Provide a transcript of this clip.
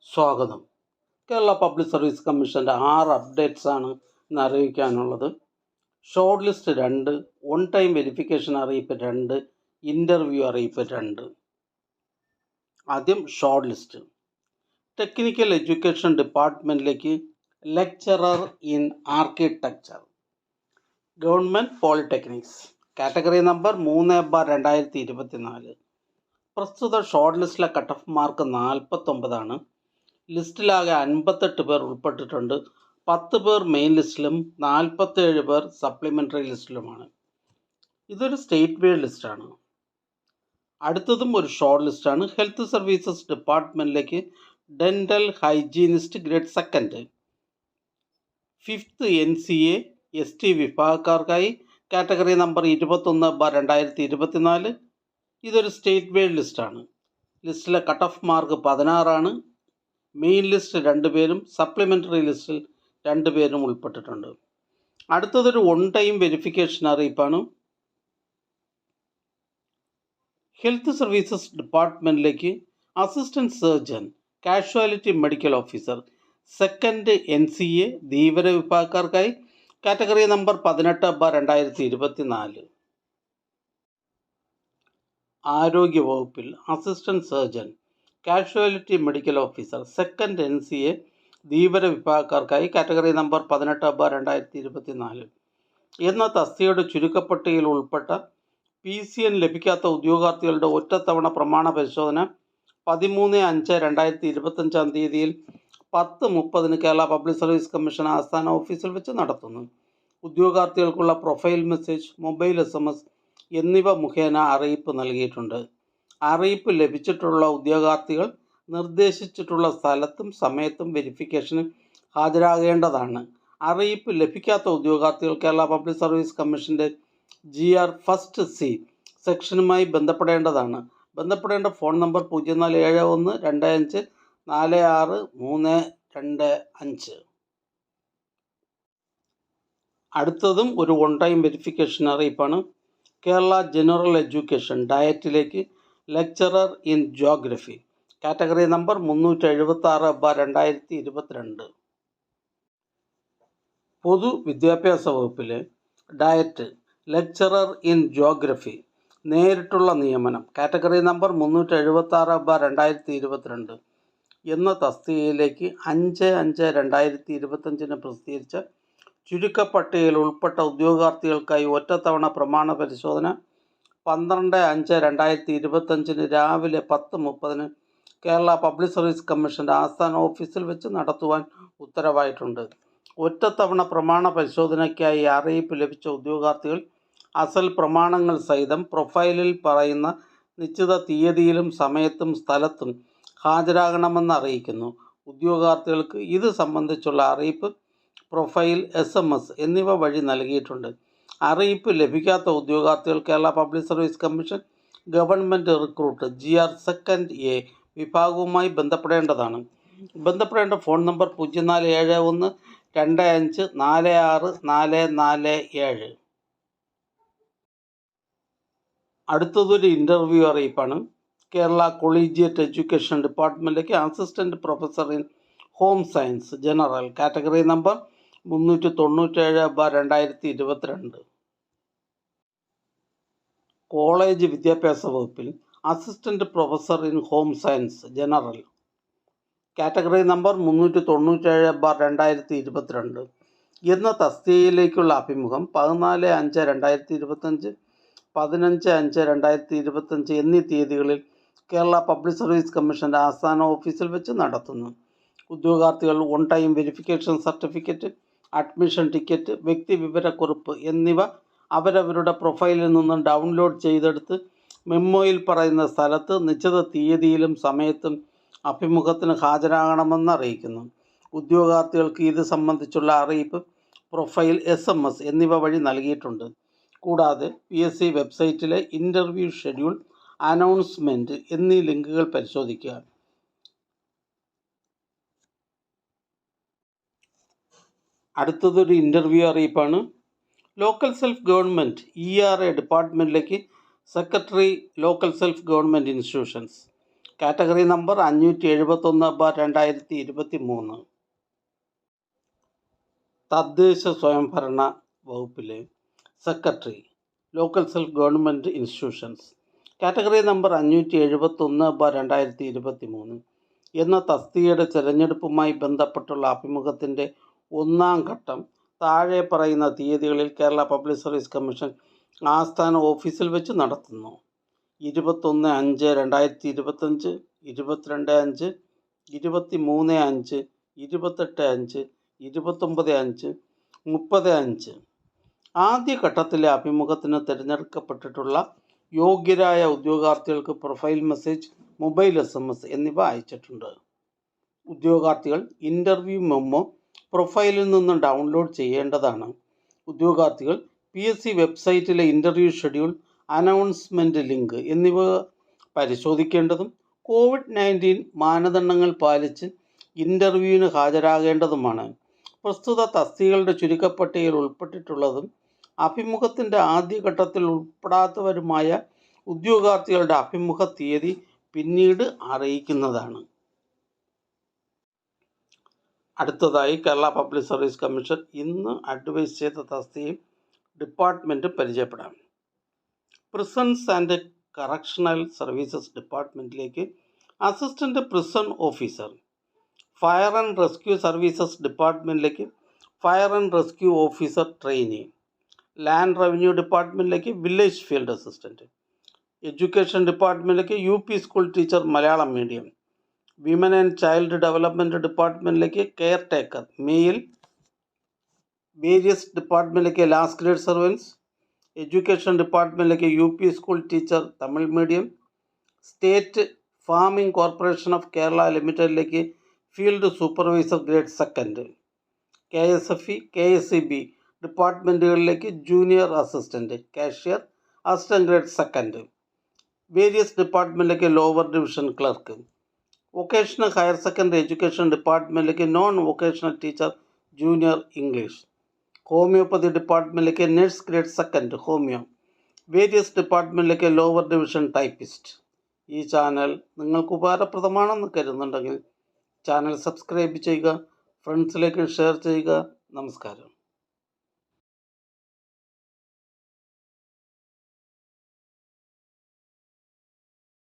സ്വാഗതം. Kerala public service കമ്മീഷൻ്റെ 6 അപ്ഡേറ്റ്സാണ് ഇന്ന് അറിയിക്കാനുള്ളത്. Short list 2, on time verification അറിയിപ്പ് 2, ഇൻ്റർവ്യൂ അറിയിപ്പ് 2. ആദ്യം ഷോർട്ട് ലിസ്റ്റ്. ടെക്നിക്കൽ എഡ്യൂക്കേഷൻ ഡിപ്പാർട്ട്മെൻറ്റിലേക്ക് lecturer in architecture, government polytechnics, category number 3/2024. പ്രസ്തുത ഷോർട്ട് ലിസ്റ്റിലെ കട്ട് ഓഫ് മാർക്ക് 49 ലിസ്റ്റിലാകെ 58 പേർ ഉൾപ്പെട്ടിട്ടുണ്ട്. 10 പേർ മെയിൻ ലിസ്റ്റിലും 47 പേർ സപ്ലിമെൻ്ററി ലിസ്റ്റിലുമാണ്. ഇതൊരു സ്റ്റേറ്റ് വൈഡ് ലിസ്റ്റാണ്. അടുത്തതും ഒരു ഷോർട്ട് ലിസ്റ്റാണ്. ഹെൽത്ത് സർവീസസ് ഡിപ്പാർട്ട്മെൻറ്റിലേക്ക് dental hygienist grade 2, 5th NCA ST വിഭാഗക്കാർക്കായി കാറ്റഗറി നമ്പർ 21/2024. ഇതൊരു സ്റ്റേറ്റ് വൈഡ് ലിസ്റ്റാണ്. ലിസ്റ്റിലെ cut off mark 16. Main list 2 പേരും സപ്ലിമെൻ്ററി ലിസ്റ്റിൽ 2 പേരും ഉൾപ്പെട്ടിട്ടുണ്ട്. അടുത്തതൊരു ഓൺ ടൈം വെരിഫിക്കേഷൻ അറിയിപ്പാണ്. ഹെൽത്ത് സർവീസസ് ഡിപ്പാർട്ട്മെൻറ്റിലേക്ക് assistant surgeon casualty medical officer 2nd NCA Dheevara വിഭാഗക്കാർക്കായി കാറ്റഗറി നമ്പർ 18/2024. ആരോഗ്യ വകുപ്പിൽ assistant surgeon casualty medical officer 2nd NCA Dheevara വിഭാഗക്കാർക്കായി കാറ്റഗറി നമ്പർ 18/2024 എന്ന തസ്തികയുടെ ചുരുക്കപ്പട്ടികയിൽ ഉൾപ്പെട്ട PCN ലഭിക്കാത്ത ഉദ്യോഗാർത്ഥികളുടെ ഒറ്റത്തവണ പ്രമാണ പരിശോധന 13/5/2025 തീയതിയിൽ 10:30 കേരള പബ്ലിക് സർവീസ് കമ്മീഷൻ ആസ്ഥാന ഓഫീസിൽ വെച്ച് നടത്തുന്നു. ഉദ്യോഗാർത്ഥികൾക്കുള്ള പ്രൊഫൈൽ മെസ്സേജ്, മൊബൈൽ SMS എന്നിവ മുഖേന അറിയിപ്പ് നൽകിയിട്ടുണ്ട്. അറിയിപ്പ് ലഭിച്ചിട്ടുള്ള ഉദ്യോഗാർത്ഥികൾ നിർദ്ദേശിച്ചിട്ടുള്ള സ്ഥലത്തും സമയത്തും വെരിഫിക്കേഷന് ഹാജരാകേണ്ടതാണ്. അറിയിപ്പ് ലഭിക്കാത്ത ഉദ്യോഗാർത്ഥികൾ കേരള പബ്ലിക് സർവീസ് കമ്മീഷൻ്റെ GR First C സെക്ഷനുമായി ബന്ധപ്പെടേണ്ടതാണ്. ബന്ധപ്പെടേണ്ട ഫോൺ നമ്പർ 04712546 അടുത്തതും ഒരു ഓൺ ടൈം വെരിഫിക്കേഷൻ അറിയിപ്പാണ്. കേരള ജനറൽ എഡ്യൂക്കേഷൻ ഡയറ്റിലേക്ക് lecturer in geography, category number 376/2022. പൊതുവിദ്യാഭ്യാസ വകുപ്പിലെ ഡയറ്റ് ലെക്ചറർ ഇൻ ജിയോഗ്രഫി നേരിട്ടുള്ള നിയമനം, കാറ്റഗറി നമ്പർ 376/2022 എന്ന തസ്തികയിലേക്ക് 5/5/2025 പ്രസിദ്ധീകരിച്ച ചുരുക്കപ്പട്ടികയിൽ ഉൾപ്പെട്ട ഉദ്യോഗാർത്ഥികൾക്കായി ഒറ്റത്തവണ പ്രമാണ പരിശോധന 12/5/2025 രാവിലെ 10:30 കേരള പബ്ലിക് സർവീസ് കമ്മീഷൻ്റെ ആസ്ഥാന ഓഫീസിൽ വെച്ച് നടത്തുവാൻ ഉത്തരവായിട്ടുണ്ട്. ഒറ്റത്തവണ പ്രമാണ പരിശോധനയ്ക്കായി അറിയിപ്പ് ലഭിച്ച ഉദ്യോഗാർത്ഥികൾ അസൽ പ്രമാണങ്ങൾ സഹിതം പ്രൊഫൈലിൽ പറയുന്ന നിശ്ചിത തീയതിയിലും സമയത്തും സ്ഥലത്തും ഹാജരാകണമെന്ന് അറിയിക്കുന്നു. ഉദ്യോഗാർത്ഥികൾക്ക് ഇത് സംബന്ധിച്ചുള്ള അറിയിപ്പ്, പ്രൊഫൈൽ, SMS എന്നിവ വഴി നൽകിയിട്ടുണ്ട്. അറിയിപ്പ് ലഭിക്കാത്ത ഉദ്യോഗാർത്ഥികൾ Kerala public service commission government recruit GR 2nd A വിഭാഗവുമായി ബന്ധപ്പെടേണ്ടതാണ്. ബന്ധപ്പെടേണ്ട ഫോൺ നമ്പർ 047125464447. അടുത്തതൊരു ഇൻ്റർവ്യൂ അറിയിപ്പാണ്. കേരള കൊളീജിയറ്റ് എഡ്യൂക്കേഷൻ ഡിപ്പാർട്ട്മെൻറ്റിലേക്ക് assistant professor in home science general, category number 397/2022. College വിദ്യാഭ്യാസ വകുപ്പിൽ assistant professor in home science general, category number 397/2022 എന്ന തസ്തികയിലേക്കുള്ള അഭിമുഖം 14/5/2025, 15/5/2025 എന്നീ തീയതികളിൽ കേരള പബ്ലിക് സർവീസ് കമ്മീഷൻ്റെ ആസ്ഥാന ഓഫീസിൽ വെച്ച് നടത്തുന്നു. ഉദ്യോഗാർത്ഥികൾ on time verification certificate, admission ticket, വ്യക്തിവിവരക്കുറിപ്പ് എന്നിവ അവരവരുടെ പ്രൊഫൈലിൽ നിന്ന് ഡൗൺലോഡ് ചെയ്തെടുത്ത് മെമ്മോയിൽ പറയുന്ന സ്ഥലത്ത് നിശ്ചിത തീയതിയിലും സമയത്തും അഭിമുഖത്തിന് ഹാജരാകണമെന്ന് അറിയിക്കുന്നു. ഉദ്യോഗാർത്ഥികൾക്ക് ഇത് സംബന്ധിച്ചുള്ള അറിയിപ്പ്, പ്രൊഫൈൽ, SMS എന്നിവ വഴി നൽകിയിട്ടുണ്ട്. കൂടാതെ PSC വെബ്സൈറ്റിലെ ഇൻ്റർവ്യൂ ഷെഡ്യൂൾ, അനൗൺസ്മെൻറ്റ് എന്നീ ലിങ്കുകൾ പരിശോധിക്കുക. അടുത്തതൊരു ഇൻ്റർവ്യൂ അറിയിപ്പാണ്. ലോക്കൽ സെൽഫ് ഗവൺമെൻറ് ERA ഡിപ്പാർട്ട്മെൻറ്റിലേക്ക് secretary local self government institutions, category number 571/2023. തദ്ദേശ സ്വയംഭരണ വകുപ്പിലെ secretary, local self government institutions, category number 571/2023 എന്ന തസ്തികയുടെ തിരഞ്ഞെടുപ്പുമായി ബന്ധപ്പെട്ടുള്ള അഭിമുഖത്തിൻ്റെ 1-ാം ഘട്ടം താഴെ പറയുന്ന തീയതികളിൽ കേരള പബ്ലിക് സർവീസ് കമ്മീഷൻ ആസ്ഥാന ഓഫീസിൽ വെച്ച് നടത്തുന്നു. 21/5/2025, 22/5, 23/5, 28/5, 29/5, 30/5. ആദ്യ ഘട്ടത്തിലെ അഭിമുഖത്തിന് തിരഞ്ഞെടുക്കപ്പെട്ടിട്ടുള്ള യോഗ്യരായ ഉദ്യോഗാർത്ഥികൾക്ക് പ്രൊഫൈൽ മെസ്സേജ്, മൊബൈൽ SMS എന്നിവ അയച്ചിട്ടുണ്ട്. ഉദ്യോഗാർത്ഥികൾ ഇൻ്റർവ്യൂ മെമ്മോ പ്രൊഫൈലിൽ നിന്നും ഡൗൺലോഡ് ചെയ്യേണ്ടതാണ്. ഉദ്യോഗാർത്ഥികൾ PSC വെബ്സൈറ്റിലെ ഇൻ്റർവ്യൂ ഷെഡ്യൂൾ, അനൗൺസ്മെൻറ്റ് ലിങ്ക് എന്നിവ പരിശോധിക്കേണ്ടതും COVID-19 മാനദണ്ഡങ്ങൾ പാലിച്ച് ഇൻ്റർവ്യൂവിന് ഹാജരാകേണ്ടതുമാണ്. പ്രസ്തുത തസ്തികകളുടെ ചുരുക്കപ്പട്ടികയിൽ ഉൾപ്പെട്ടിട്ടുള്ളതും അഭിമുഖത്തിൻ്റെ ആദ്യഘട്ടത്തിൽ ഉൾപ്പെടാത്തവരുമായ ഉദ്യോഗാർത്ഥികളുടെ അഭിമുഖ തീയതി പിന്നീട് അറിയിക്കുന്നതാണ്. അടുത്തതായി കേരള പബ്ലിക് സർവീസ് കമ്മീഷൻ ഇന്ന് അഡ്വൈസ് ചെയ്ത തസ്തികയും ഡിപ്പാർട്ട്മെൻറ്റും പരിചയപ്പെടാം. പ്രിസൺസ് ആൻഡ് കറക്ഷണൽ സർവീസസ് ഡിപ്പാർട്ട്മെൻറ്റിലേക്ക് assistant prison officer. Fire and rescue services ഡിപ്പാർട്ട്മെൻറ്റിലേക്ക് fire and rescue officer trainee. Land revenue ഡിപ്പാർട്ട്മെൻറ്റിലേക്ക് വില്ലേജ് ഫീൽഡ് അസിസ്റ്റൻറ്റ്. എഡ്യൂക്കേഷൻ ഡിപ്പാർട്ട്മെൻറ്റിലേക്ക് UP school teacher Malayalam medium. Women and child development ഡിപ്പാർട്ട്മെൻറ്റിലേക്ക് care taker male. Various ഡിപ്പാർട്ട്മെൻറ്റിലേക്ക് last grade servants. Education ഡിപ്പാർട്ട്മെൻറ്റിലേക്ക് UP school teacher Tamil medium. State farming corporation of Kerala ലിമിറ്റഡിലേക്ക് field supervisor grade second. KSFE, KSEB ഡിപ്പാർട്ട്മെൻറ്റുകളിലേക്ക് junior assistant, cashier, assistant grade second. Various ഡിപ്പാർട്ട്മെൻറ്റിലേക്ക് lower division clerk. Vocational higher secondary education ഡിപ്പാർട്ട്മെൻറ്റിലേക്ക് non vocational teacher junior English. Homoeopathy ഡിപ്പാർട്ട്മെൻറ്റിലേക്ക് nurse grade second homoeo. Various ഡിപ്പാർട്ട്മെൻറ്റിലേക്ക് lower division typist. ഈ channel നിങ്ങൾക്ക് ഉപകാരപ്രദമാണെന്ന് കരുതുന്നുണ്ടെങ്കിൽ channel subscribe ചെയ്യുക, ഫ്രണ്ട്സിലേക്ക് share ചെയ്യുക. നമസ്കാരം.